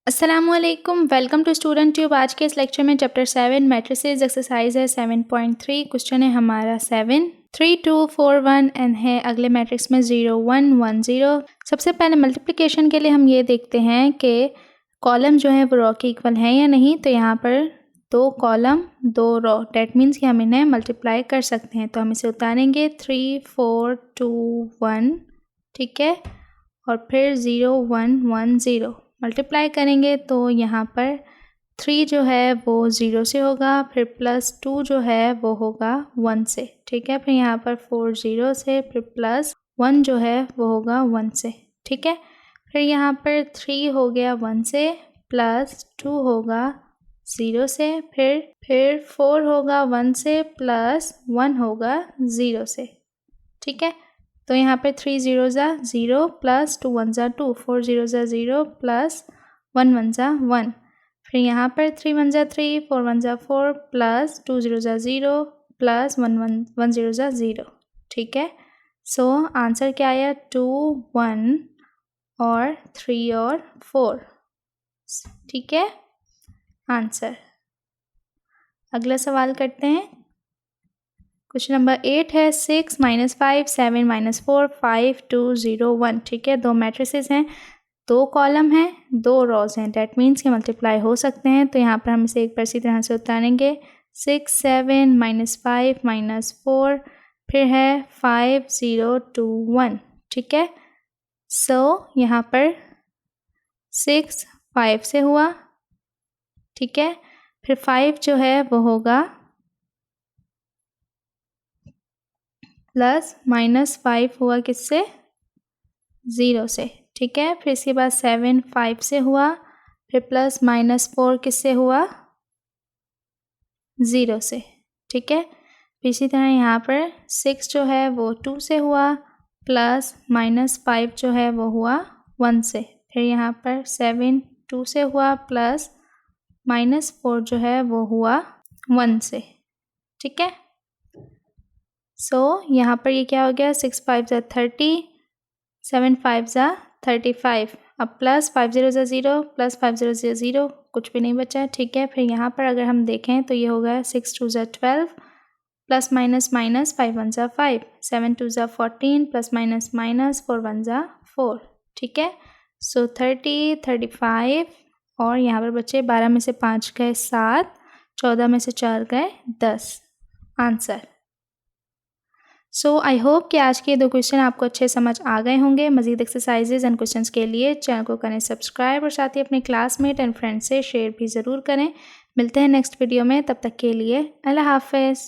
अस्सलामुअलैकुम, welcome to student tube. आज के इस लेक्चर में चैप्टर 7 मैट्रिसेस एक्सरसाइज है 7.3। क्वेश्चन है हमारा 7 3 2 4 1 एंड है अगले मैट्रिक्स में 0 1 1 0। सबसे पहले मल्टीप्लिकेशन के लिए हम ये देखते हैं कि कॉलम जो है वो रो के इक्वल है या नहीं। तो यहाँ पर 2 कॉलम 2 रो, डेट मीन्स कि हम इन्हें मल्टीप्लाई कर सकते हैं। तो हम इसे उतारेंगे 3 4 2 1, ठीक है, और फिर 0 1 1 0 मल्टीप्लाई करेंगे तो यहाँ पर 3 जो है वो 0 से होगा, फिर प्लस 2 जो है वो होगा 1 से, ठीक है। फिर यहाँ पर 4 0 से, फिर प्लस 1 जो है वो होगा 1 से, ठीक है। फिर यहाँ पर 3 हो गया 1 से, प्लस 2 होगा 0 से, फिर 4 होगा 1 से, प्लस 1 होगा 0 से, ठीक है। तो यहाँ पे 3 0 ज़ा 0 प्लस 2 1 ज़ा 2, 4 0 ज़ा 0 प्लस 1 1 ज़ा 1। फिर यहाँ पर 3 1 ज़ा 3, 4 1 ज़ा 4 प्लस 2 0 ज़ा 0 प्लस 1 0 ज़ा 0, ठीक है। सो आंसर क्या आया? 2 1 और 3 और 4, ठीक है आंसर। अगला सवाल करते हैं। क्वेश्चन नंबर 8 है 6 -5 7 -4 5 2 0 1, ठीक है। 2 मैट्रिसेस हैं, 2 कॉलम हैं, 2 रोज हैं, डेट मीन्स के मल्टीप्लाई हो सकते हैं। तो यहाँ पर हम इसे एक बार इसी तरह से उतारेंगे 6 7 -5 -4, फिर है 5 0 2 1, ठीक है। सो यहाँ पर 6 5 से हुआ, ठीक है। फिर 5 जो है वो होगा प्लस -5 हुआ किससे? 0 से, ठीक है। फिर इसके बाद 7 5 से हुआ, फिर प्लस -4 किससे हुआ? 0 से, ठीक है। फिर इसी तरह यहाँ पर 6 जो है वो 2 से हुआ, प्लस -5 जो है वो हुआ 1 से। फिर यहाँ पर 7 2 से हुआ, प्लस -4 जो है वो हुआ 1 से, ठीक है। सो यहाँ पर ये क्या हो गया? 6 5 ज़ा 30, 7 5 ज़ा 35, अब प्लस 5 0 ज़ा 0 प्लस 5 0 ज़ा 0, कुछ भी नहीं बचा, ठीक है। फिर यहाँ पर अगर हम देखें तो ये होगा 6 2 ज़ा 12 प्लस माइनस 5 1 ज़ा 5, 7 2 ज़ा 14 प्लस माइनस 4 1 ज़ा 4, ठीक है। सो 30 35 और यहाँ पर बचे 12 में से 5 गए 7, 14 में से 4 गए 10, आंसर। सो आई होप कि आज के 2 क्वेश्चन आपको अच्छे समझ आ गए होंगे। मज़ीद एक्सरसाइजेज एंड क्वेश्चंस के लिए चैनल को करें सब्सक्राइब और साथ ही अपने क्लासमेट एंड फ्रेंड से शेयर भी ज़रूर करें। मिलते हैं नेक्स्ट वीडियो में, तब तक के लिए अल्लाह हाफ़िज़।